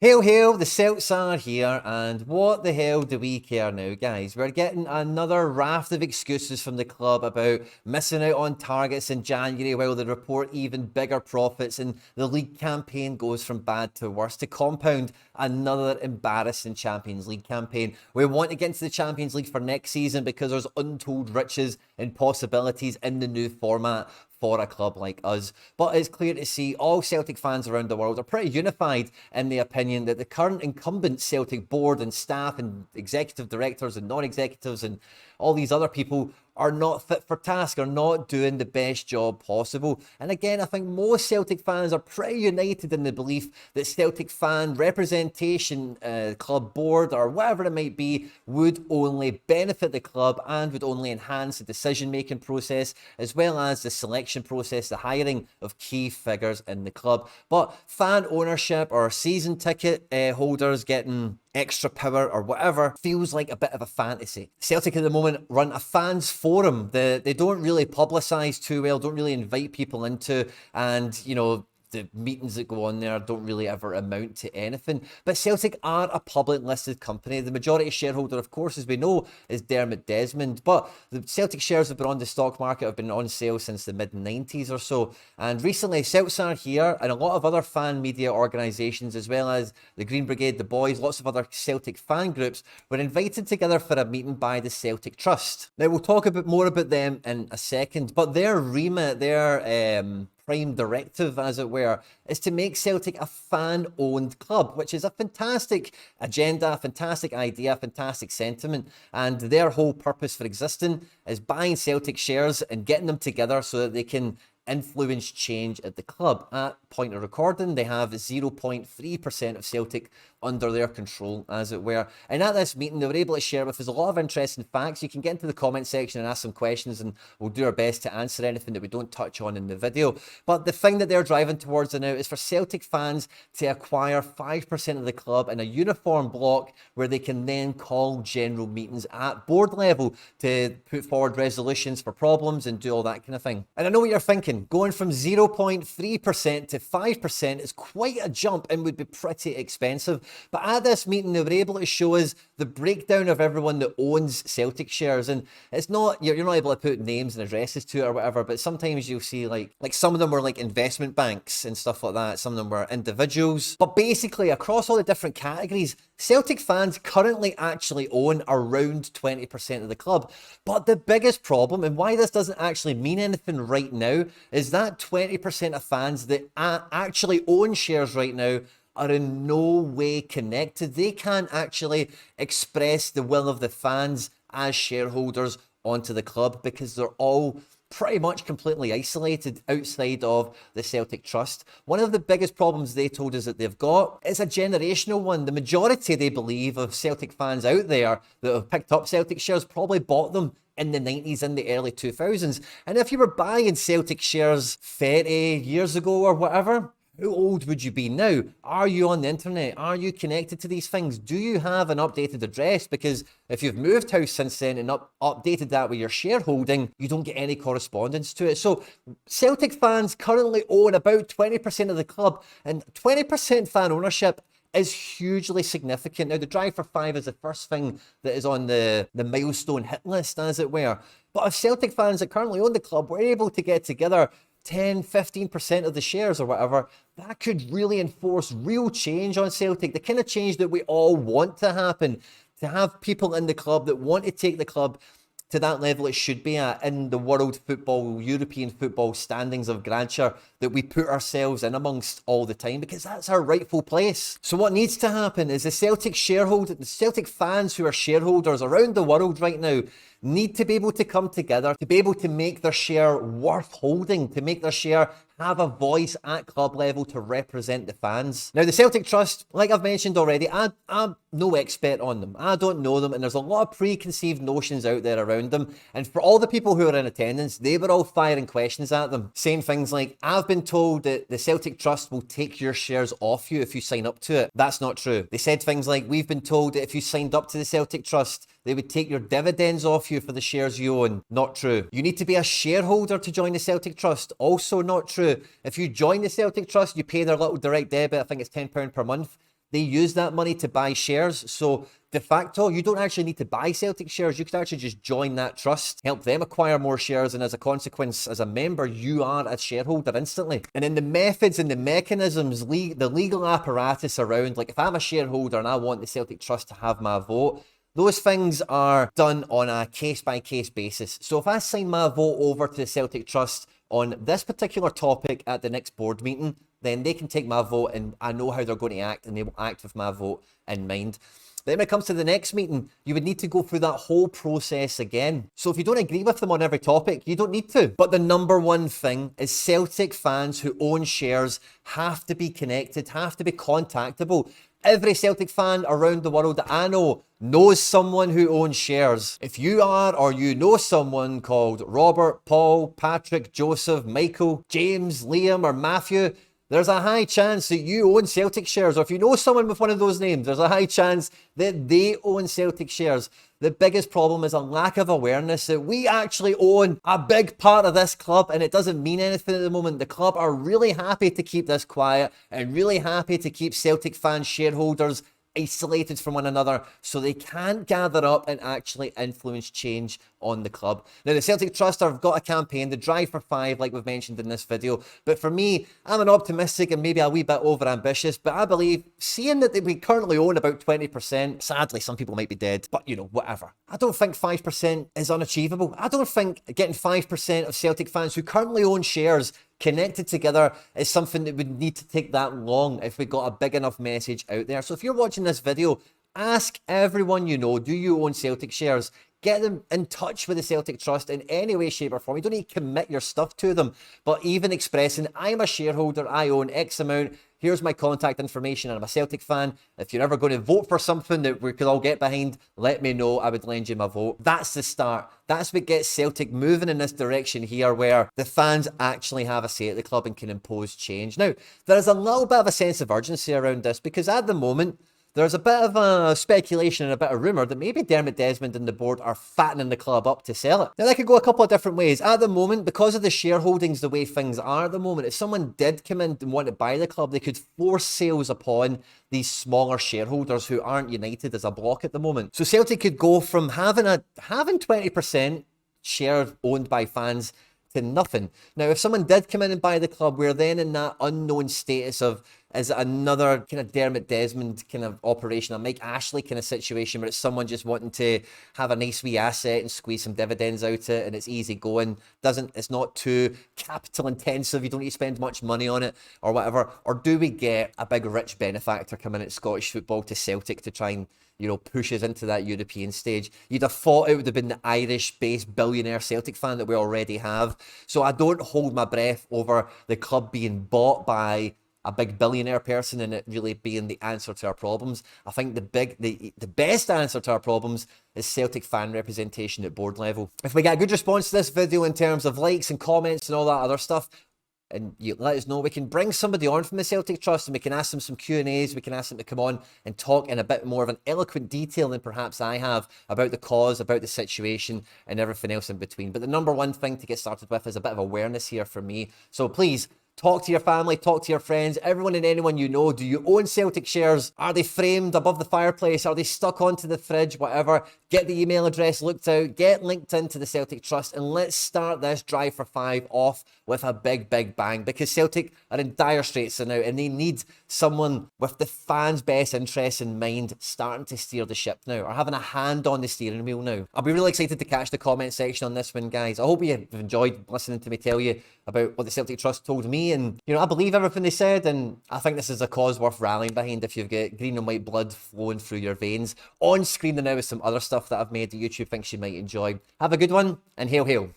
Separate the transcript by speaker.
Speaker 1: Hail, hail, the Celts are here, and what the hell do we care now, guys? We're getting another raft of excuses from the club about missing out on targets in January while they report even bigger profits, and the league campaign goes from bad to worse to compound another embarrassing Champions League campaign. We want to get into the Champions League for next season because there's untold riches and possibilities in the new format for a club like us. But it's clear to see all Celtic fans around the world are pretty unified in the opinion that the current incumbent Celtic board and staff and executive directors and non-executives and all these other people are not fit for task, are not doing the best job possible. And again, I think most Celtic fans are pretty united in the belief that Celtic fan representation, club board or whatever it might be, would only benefit the club and would only enhance the decision-making process as well as the selection process, the hiring of key figures in the club. But fan ownership or season ticket holders getting extra power or whatever feels like a bit of a fantasy. Celtic at the moment run a fans forum that they don't really publicise too well, don't really invite people into, and the meetings that go on there don't really ever amount to anything. But Celtic are a public listed company. The majority shareholder, of course, as we know, is Dermot Desmond. But the Celtic shares have been on the stock market, have been on sale since the mid-90s or so. And recently, CeltsAreHere and a lot of other fan media organisations, as well as the Green Brigade, the Boys, lots of other Celtic fan groups, were invited together for a meeting by the Celtic Trust. Now, we'll talk a bit more about them in a second, but their remit, their prime directive, as it were, is to make Celtic a fan-owned club, which is a fantastic agenda, a fantastic idea, a fantastic sentiment. And their whole purpose for existing is buying Celtic shares and getting them together so that they can influence change at the club. At point of recording, they have 0.3% of Celtic under their control, as it were. And at this meeting, they were able to share with us a lot of interesting facts. You can get into the comment section and ask some questions, and we'll do our best to answer anything that we don't touch on in the video. But the thing that they're driving towards now is for Celtic fans to acquire 5% of the club in a uniform block where they can then call general meetings at board level to put forward resolutions for problems and do all that kind of thing. And I know what you're thinking. Going from 0.3% to 5% is quite a jump and would be pretty expensive. But at this meeting, they were able to show us the breakdown of everyone that owns Celtic shares. And it's not, you're not able to put names and addresses to it or whatever, but sometimes you'll see like some of them were like investment banks and stuff like that. Some of them were individuals. But basically, across all the different categories, Celtic fans currently actually own around 20% of the club. But the biggest problem, and why this doesn't actually mean anything right now, is that 20% of fans that actually own shares right now are in no way connected. They can't actually express the will of the fans as shareholders onto the club because they're all pretty much completely isolated outside of the Celtic Trust. One of the biggest problems they told us that they've got is a generational one. The majority, they believe, of Celtic fans out there that have picked up Celtic shares probably bought them in the 90s and the early 2000s. And if you were buying Celtic shares 30 years ago or whatever, how old would you be now? Are you on the internet? Are you connected to these things? Do you have an updated address? Because if you've moved house since then and updated that with your shareholding, you don't get any correspondence to it. So Celtic fans currently own about 20% of the club, and 20% fan ownership is hugely significant. Now, the drive for 5 is the first thing that is on the milestone hit list, as it were. But if Celtic fans that currently own the club were able to get together 10, 15% of the shares or whatever, that could really enforce real change on Celtic, the kind of change that we all want to happen, to have people in the club that want to take the club to that level it should be at in the world football, European football standings of grandeur that we put ourselves in amongst all the time, because that's our rightful place. So what needs to happen is the Celtic fans who are shareholders around the world right now need to be able to come together, to be able to make their share worth holding, to make their share have a voice at club level to represent the fans. Now, the Celtic Trust, like I've mentioned already, I'm no expert on them. I don't know them, and there's a lot of preconceived notions out there around them. And for all the people who are in attendance, they were all firing questions at them, saying things like, I've been told that the Celtic Trust will take your shares off you if you sign up to it. That's not true. They said things like, we've been told that if you signed up to the Celtic Trust, they would take your dividends off you for the shares you own. Not true. You need to be a shareholder to join the Celtic Trust. Also not true. If you join the Celtic Trust, you pay their little direct debit. I think it's £10 per month. they use that money to buy shares. So de facto, you don't actually need to buy Celtic shares. You could actually just join that trust, help them acquire more shares, and as a consequence, as a member, you are a shareholder instantly. And then the methods and the mechanisms, the legal apparatus around, like if I'm a shareholder and I want the Celtic Trust to have my vote, those things are done on a case-by-case basis. So if I sign my vote over to the Celtic Trust on this particular topic at the next board meeting, then they can take my vote and I know how they're going to act, and they will act with my vote in mind. Then when it comes to the next meeting, you would need to go through that whole process again. So if you don't agree with them on every topic, you don't need to. But the number one thing is Celtic fans who own shares have to be connected, have to be contactable. Every Celtic fan around the world that I know knows someone who owns shares. If you are or you know someone called Robert, Paul, Patrick, Joseph, Michael, James, Liam, or Matthew, there's a high chance that you own Celtic shares. Or if you know someone with one of those names, there's a high chance that they own Celtic shares. The biggest problem is a lack of awareness that we actually own a big part of this club, and it doesn't mean anything at the moment. The club are really happy to keep this quiet and really happy to keep Celtic fan shareholders isolated from one another so they can't gather up and actually influence change on the club. Now, the Celtic Trust have got a campaign, the Drive for 5, like we've mentioned in this video. But for me, I'm an optimistic and maybe a wee bit over-ambitious, but I believe, seeing that we currently own about 20%, sadly, some people might be dead, but you know, whatever. I don't think 5% is unachievable. I don't think getting 5% of Celtic fans who currently own shares connected together is something that would need to take that long if we got a big enough message out there. So if you're watching this video, ask everyone you know, do you own Celtic shares? Get them in touch with the Celtic Trust in any way, shape or form. You don't need to commit your stuff to them, but even expressing, I'm a shareholder, I own X amount, here's my contact information, and I'm a Celtic fan. If you're ever going to vote for something that we could all get behind, let me know, I would lend you my vote. That's the start. That's what gets Celtic moving in this direction here, where the fans actually have a say at the club and can impose change. Now, there's a little bit of a sense of urgency around this, because at the moment, there's a bit of a speculation and a bit of rumour that maybe Dermot Desmond and the board are fattening the club up to sell it. Now, that could go a couple of different ways. At the moment, because of the shareholdings, the way things are at the moment, if someone did come in and want to buy the club, they could force sales upon these smaller shareholders who aren't united as a block at the moment. So Celtic could go from having 20% share owned by fans to nothing. Now, if someone did come in and buy the club, we're then in that unknown status of, is it another kind of Dermot Desmond kind of operation, a Mike Ashley kind of situation where it's someone just wanting to have a nice wee asset and squeeze some dividends out of it, and it's easy going, it's not too capital intensive, you don't need to spend much money on it or whatever? Or do we get a big rich benefactor coming at Scottish football to Celtic to try and, you know, push us into that European stage? You'd have thought it would have been the Irish-based billionaire Celtic fan that we already have. So I don't hold my breath over the club being bought by a big billionaire person and it really being the answer to our problems. I think the best answer to our problems is Celtic fan representation at board level. If we get a good response to this video in terms of likes and comments and all that other stuff, and you let us know, we can bring somebody on from the Celtic Trust and we can ask them some Q&As, we can ask them to come on and talk in a bit more of an eloquent detail than perhaps I have about the cause, about the situation and everything else in between. But the number one thing to get started with is a bit of awareness here for me. So please, talk to your family, talk to your friends, everyone and anyone you know. Do you own Celtic shares? Are they framed above the fireplace? Are they stuck onto the fridge? Whatever. Get the email address looked out, get linked into the Celtic Trust, and let's start this Drive for 5 off with a big, big bang, because Celtic are in dire straits now and they need someone with the fans' best interests in mind starting to steer the ship now, or having a hand on the steering wheel now. I'll be really excited to catch the comment section on this one, guys. I hope you've enjoyed listening to me tell you about what the Celtic Trust told me, and you know, I believe everything they said, and I think this is a cause worth rallying behind if you've got green and white blood flowing through your veins. On screen now is some other stuff that I've made that YouTube thinks you might enjoy. Have a good one, and hail, hail.